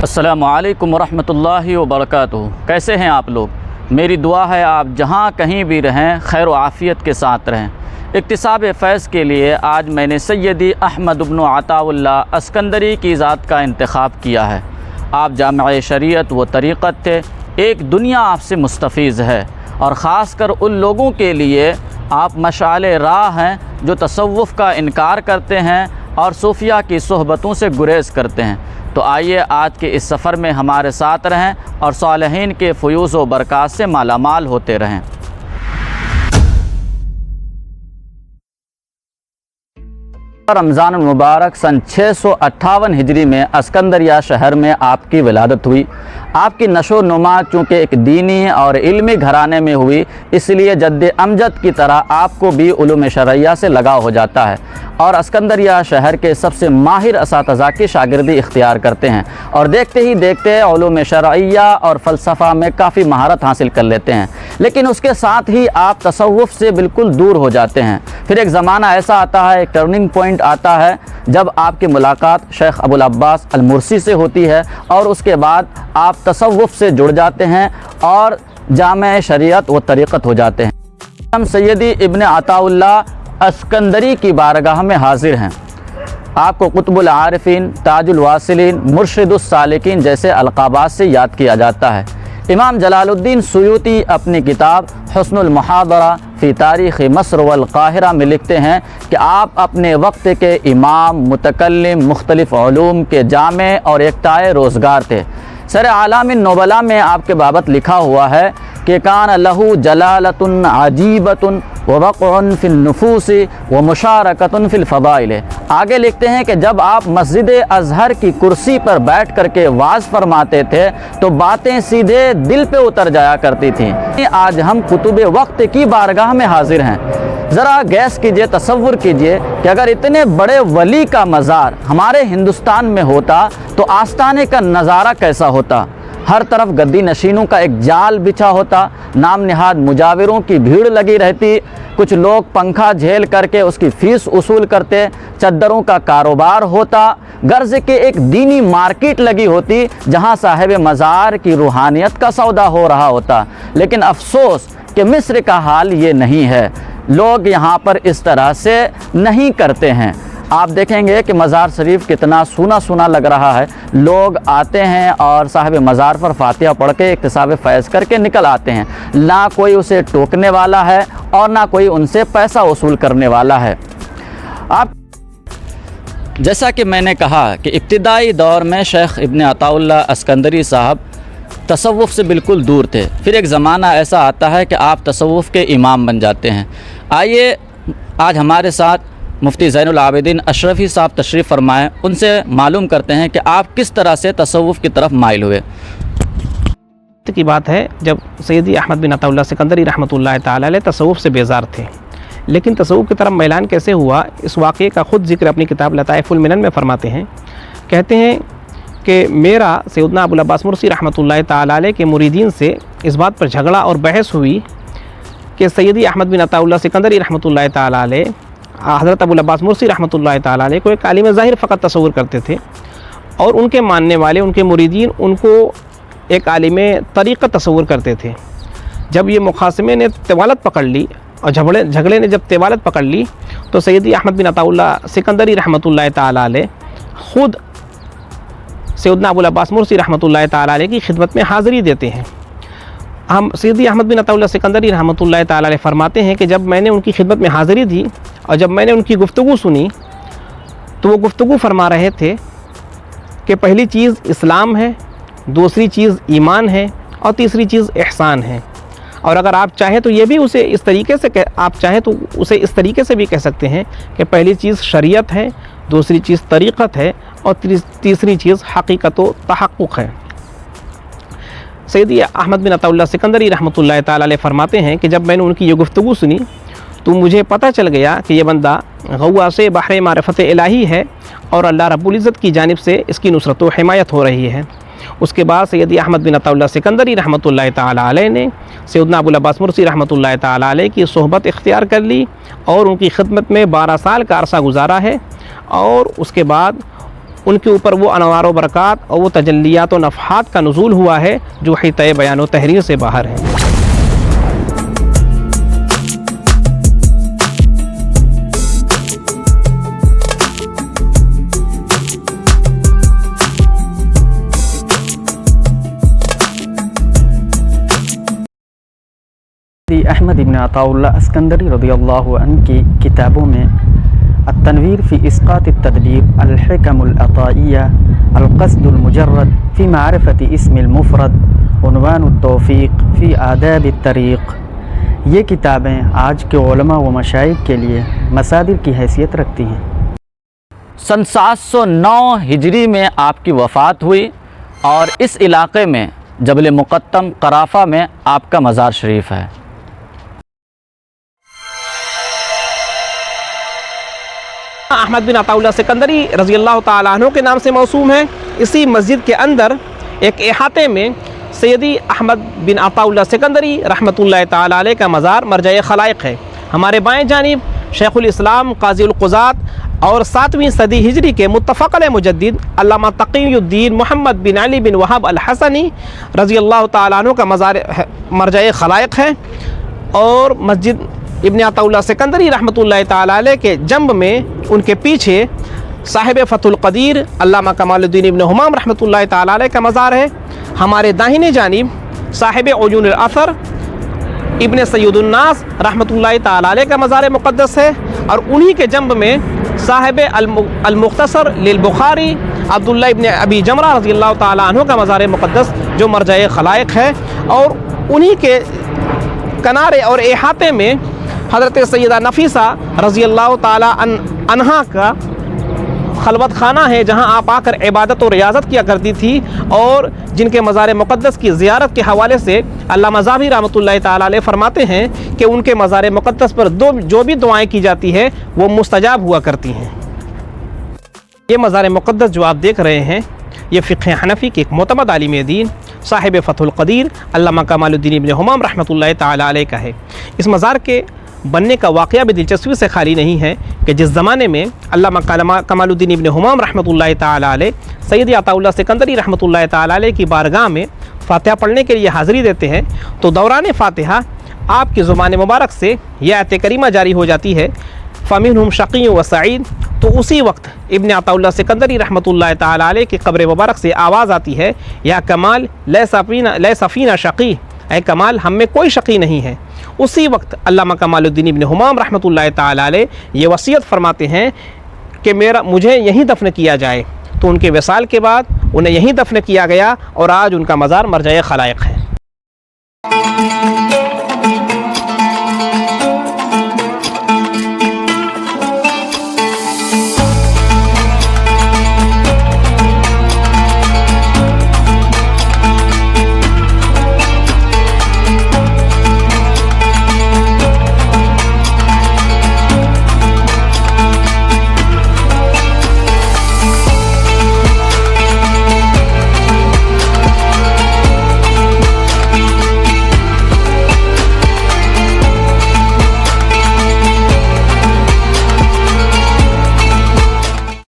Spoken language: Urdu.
السلام علیکم ورحمۃ اللہ وبرکاتہ۔ کیسے ہیں آپ لوگ؟ میری دعا ہے آپ جہاں کہیں بھی رہیں خیر و عافیت کے ساتھ رہیں۔ اکتساب فیض کے لیے آج میں نے سیدی احمد بن عطاء اللہ اسکندری کی ذات کا انتخاب کیا ہے۔ آپ جامع شریعت و طریقت تھے، ایک دنیا آپ سے مستفیض ہے، اور خاص کر ان لوگوں کے لیے آپ مشعل راہ ہیں جو تصوف کا انکار کرتے ہیں اور صوفیہ کی صحبتوں سے گریز کرتے ہیں۔ تو آئیے آج کے اس سفر میں ہمارے ساتھ رہیں اور صالحین کے فیوز و برکات سے مالا مال ہوتے رہیں۔ رمضان المبارک سن 658 ہجری میں اسکندریہ شہر میں آپ کی ولادت ہوئی۔ آپ کی نشو و نما چونکہ ایک دینی اور علمی گھرانے میں ہوئی، اس لیے جد امجد کی طرح آپ کو بھی علوم شرعیہ سے لگاؤ ہو جاتا ہے، اور اسکندریہ شہر کے سب سے ماہر اساتذہ کی شاگردی اختیار کرتے ہیں، اور دیکھتے ہی دیکھتے علوم شرعیہ اور فلسفہ میں کافی مہارت حاصل کر لیتے ہیں۔ لیکن اس کے ساتھ ہی آپ تصوف سے بالکل دور ہو جاتے ہیں۔ پھر ایک زمانہ ایسا آتا ہے، ایک ٹرننگ پوائنٹ آتا ہے، جب آپ کی ملاقات شیخ ابو العباس المرسی سے ہوتی ہے، اور اس کے بعد آپ تصوف سے جڑ جاتے ہیں اور جامع شریعت و طریقت ہو جاتے ہیں۔ ہم سیدی ابن عطاء اللہ اسکندری کی بارگاہ میں حاضر ہیں۔ آپ کو قطب العارفین، تاج الواصلین، مرشد السالکین جیسے القابات سے یاد کیا جاتا ہے۔ امام جلال الدین سیوطی اپنی کتاب حسن المحاضرہ فی تاریخ مصر والقاہرہ میں لکھتے ہیں کہ آپ اپنے وقت کے امام، متکلم، مختلف علوم کے جامع اور یکتائے روزگار تھے۔ سر اعلام النبلاء میں آپ کے بابت لکھا ہوا ہے کہ کان لہو جلالۃ عجیبۃ ووقع فی النفوس ومشارکۃ فی الفضائل۔ آگے لکھتے ہیں کہ جب آپ مسجد ازہر کی کرسی پر بیٹھ کر کے وعظ فرماتے تھے تو باتیں سیدھے دل پہ اتر جایا کرتی تھیں۔ آج ہم کتب وقت کی بارگاہ میں حاضر ہیں۔ ذرا گیس کیجئے، تصور کیجئے کہ اگر اتنے بڑے ولی کا مزار ہمارے ہندوستان میں ہوتا تو آستانے کا نظارہ کیسا ہوتا۔ ہر طرف گدی نشینوں کا ایک جال بچھا ہوتا، نام نہاد مجاوروں کی بھیڑ لگی رہتی، کچھ لوگ پنکھا جھیل کر کے اس کی فیس وصول کرتے، چدروں کا کاروبار ہوتا، غرض کے ایک دینی مارکیٹ لگی ہوتی جہاں صاحب مزار کی روحانیت کا سودا ہو رہا ہوتا۔ لیکن افسوس کہ مصر کا حال یہ نہیں ہے، لوگ یہاں پر اس طرح سے نہیں کرتے ہیں۔ آپ دیکھیں گے کہ مزار شریف کتنا سونا سونا لگ رہا ہے، لوگ آتے ہیں اور صاحب مزار پر فاتحہ پڑھ کے اکتساب فیض کر کے نکل آتے ہیں، نہ کوئی اسے ٹوکنے والا ہے اور نہ کوئی ان سے پیسہ وصول کرنے والا ہے۔ جیسا کہ میں نے کہا کہ ابتدائی دور میں شیخ ابن عطاء اللہ اسکندری صاحب تصوف سے بالکل دور تھے۔ پھر ایک زمانہ ایسا آتا ہے کہ آپ تصوف کے امام بن جاتے ہیں۔ آئیے آج ہمارے ساتھ مفتی زین العابدین اشرفی صاحب تشریف فرمائیں، ان سے معلوم کرتے ہیں کہ آپ کس طرح سے تصوف کی طرف مائل ہوئے۔ کی بات ہے جب سیدی احمد بن عطاء اللہ اسکندری رحمۃ اللہ تعالی علیہ تصوف سے بیزار تھے، لیکن تصوف کی طرف میلان کیسے ہوا، اس واقعے کا خود ذکر اپنی کتاب لطائف المنن میں فرماتے ہیں۔ کہتے ہیں کہ میرا سیدنا ابو العباس مرسی رحمۃ اللہ تعالی علیہ کے مریدین سے اس بات پر جھگڑا اور بحث ہوئی کہ سیدی احمد بن عطاء اللہ اسکندری رحمۃ اللہ تعالی علیہ حضرت ابو العباس مرسی رحمۃ اللہ تعالی علیہ کو ایک عالم ظاہر فقط تصور کرتے تھے، اور ان کے ماننے والے، ان کے مریدین ان کو ایک عالم طریقت تصور کرتے تھے۔ جب یہ مخاصمے نے طوالت پکڑ لی اور جھگڑے نے جب طوالت پکڑ لی تو سیدی احمد بن عطاء اللہ اسکندری رحمۃ اللہ تعالی علیہ خود سیدنا ابو العباس مرسی رحمۃ اللہ تعالی علیہ کی خدمت میں حاضری دیتے ہیں۔ ہم سیدی احمد بن عطاء اللہ اسکندری رحمۃ اللہ تعالی علیہ فرماتے ہیں کہ جب میں نے ان کی خدمت میں حاضری دی اور جب میں نے ان کی گفتگو سنی تو وہ گفتگو فرما رہے تھے کہ پہلی چیز اسلام ہے، دوسری چیز ایمان ہے، اور تیسری چیز احسان ہے۔ اور اگر آپ چاہیں تو یہ بھی اسے اس طریقے سے اس طریقے سے بھی کہہ سکتے ہیں کہ پہلی چیز شریعت ہے، دوسری چیز طریقت ہے، اور تیسری چیز حقیقت و تحقق ہے۔ سیدی احمد بن عطاء اللہ اسکندری رحمۃ اللہ تعالی علیہ فرماتے ہیں کہ جب میں نے ان کی یہ گفتگو سنی تو مجھے پتہ چل گیا کہ یہ بندہ غواص بحر معرفت الہی ہے، اور اللہ رب العزت کی جانب سے اس کی نصرت و حمایت ہو رہی ہے۔ اس کے بعد سیدی احمد بن عطاء اللہ اسکندری رحمۃ اللہ تعالی علیہ نے سیدنا ابو العباس مرسی رحمۃ اللہ تعالی علیہ کی صحبت اختیار کر لی اور ان کی خدمت میں 12 سال کا عرصہ گزارا ہے، اور اس کے بعد ان کے اوپر وہ انوار و برکات اور وہ تجلیات و نفحات کا نزول ہوا ہے جو حیطۂ بیان و تحریر سے باہر ہے۔ احمد بن عطاء اللہ اسکندری رضی اللہ عنہ کی کتابوں میں التنویر فی اسقاط التدبیر، الحکم العطائیہ، القصد المجرد فی معرفت اسم المفرد، عنوان التوفیق فی آداب الطریق، یہ کتابیں آج کے علماء و مشائخ کے لیے مصادر کی حیثیت رکھتی ہیں۔ سن 709 ہجری میں آپ کی وفات ہوئی اور اس علاقے میں جبل مقطم قرافہ میں آپ کا مزار شریف ہے۔ احمد بن عطاء اللہ سکندری رضی اللہ تعالیٰ عنہ کے نام سے موسوم ہے۔ اسی مسجد کے اندر ایک احاطے میں سیدی احمد بن عطاء اللہ سکندری رحمۃ اللہ تعالیٰ علیہ کا مزار مرجع خلائق ہے۔ ہمارے بائیں جانب شیخ الاسلام قاضی القضات اور 7ویں صدی ہجری کے متفق علیہ مجدد علامہ تقی الدین محمد بن علی بن وہب الحسنی رضی اللہ تعالیٰ عنہ کا مزار مرجع خلائق ہے، اور مسجد ابن عطاء اللہ سکندری رحمۃ اللہ تعالیٰ علیہ کے جنب میں ان کے پیچھے صاحب فتح القدیر علامہ کمال الدین ابن ہمام رحمۃ اللہ تعالیٰ علیہ کا مزار ہے۔ ہمارے داہنے جانب صاحب عیون الاثر ابن سید الناس رحمۃ اللہ تعالیٰ علیہ کا مزار مقدس ہے، اور انہی کے جنب میں صاحب المختصر للبخاری عبداللہ ابن ابی جمرہ رضی اللہ تعالیٰ عنہ کا مزار مقدس جو مرجع خلائق ہے، اور انہی کے کنارے اور احاطے میں حضرت سیدہ نفیسہ رضی اللہ تعالیٰ عنہا کا خلوت خانہ ہے، جہاں آپ آ کر عبادت و ریاضت کیا کرتی تھی، اور جن کے مزار مقدس کی زیارت کے حوالے سے علامہ ذہبی رحمۃ اللہ تعالیٰ علیہ فرماتے ہیں کہ ان کے مزار مقدس پر جو بھی دعائیں کی جاتی ہے وہ مستجاب ہوا کرتی ہیں۔ یہ مزار مقدس جو آپ دیکھ رہے ہیں یہ فقہ حنفی کے ایک معتمد عالم دین صاحب فتح القدیر علامہ کمال الدین ابن ہمام رحمۃ اللہ تعالیٰ علیہ کا ہے۔ اس مزار کے بننے کا واقعہ بھی دلچسپی سے خالی نہیں ہے کہ جس زمانے میں علامہ کمال الدین ابن ہمام رحمۃ اللہ تعالیٰ علیہ سید عطاء اللہ سکندری رحمۃ اللہ تعالیٰ علیہ کی بارگاہ میں فاتحہ پڑھنے کے لیے حاضری دیتے ہیں، تو دوران فاتحہ آپ کی زبان مبارک سے یہ آیت کریمہ جاری ہو جاتی ہے فَمِنْهُمْ شَقِيٌّ وَسَعِيدٌ، تو اسی وقت ابن عطاء اللہ سکندری رحمۃ اللہ تعالیٰ علیہ کی قبر مبارک سے آواز آتی ہے یا کمال لیس فینا شقی، اے کمال ہم میں کوئی شقی نہیں ہے۔ اسی وقت علامہ کمال الدین ابن ہمام رحمۃ اللہ تعالیٰ علیہ یہ وصیت فرماتے ہیں کہ مجھے یہیں دفن کیا جائے، تو ان کے وصال کے بعد انہیں یہیں دفن کیا گیا، اور آج ان کا مزار مرجع خلائق ہے۔